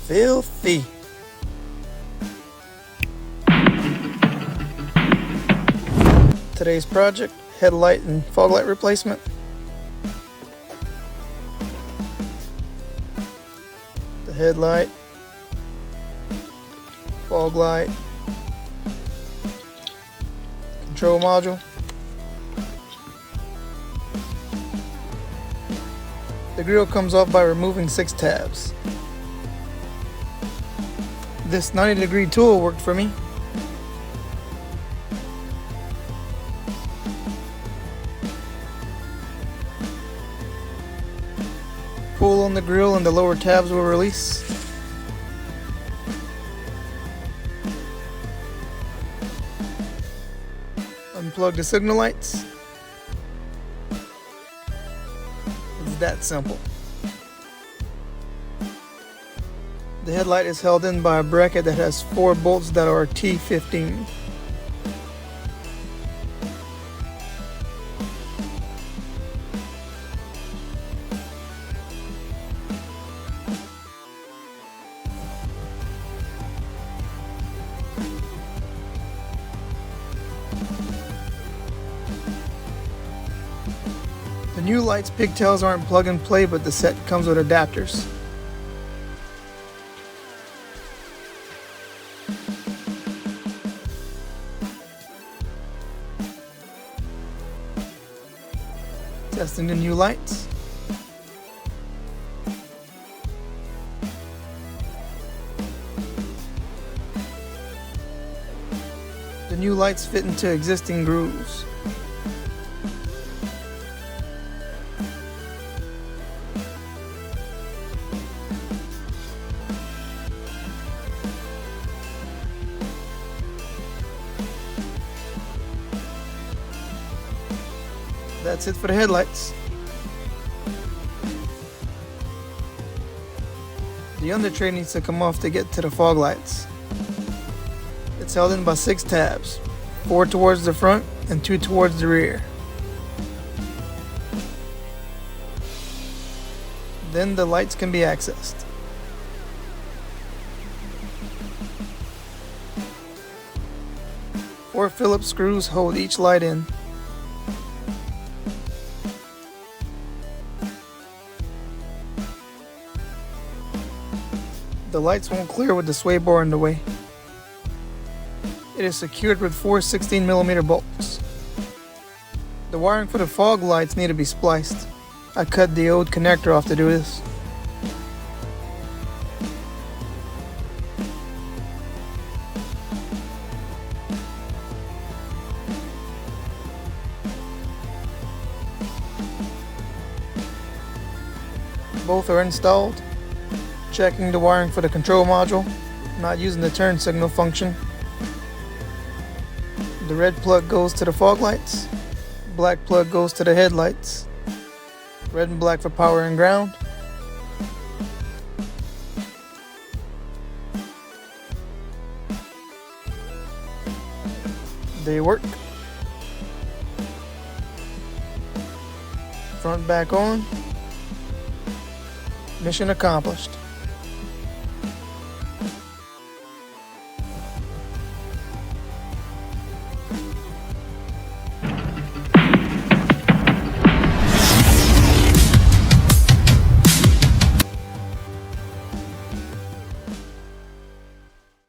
filthy. Today's project, headlight and fog light replacement. The headlight, fog light, control module. The grill comes off by removing 6 tabs. This 90-degree tool worked for me. Pull on the grill and the lower tabs will release. Unplug the signal lights. It's that simple. The headlight is held in by a bracket that has 4 bolts that are T15. The new light's pigtails aren't plug and play, but the set comes with adapters. Testing the new lights. The new lights fit into existing grooves. That's it for the headlights. The undertray needs to come off to get to the fog lights. It's held in by 6 tabs, 4 towards the front and 2 towards the rear. Then the lights can be accessed. Four Phillips screws hold each light in. The lights won't clear with the sway bar in the way. It is secured with 4 16mm bolts. The wiring for the fog lights need to be spliced. I cut the old connector off to do this. Both are installed. Checking the wiring for the control module, not using the turn signal function. The red plug goes to the fog lights, black plug goes to the headlights, red and black for power and ground. They work. Front back on. Mission accomplished.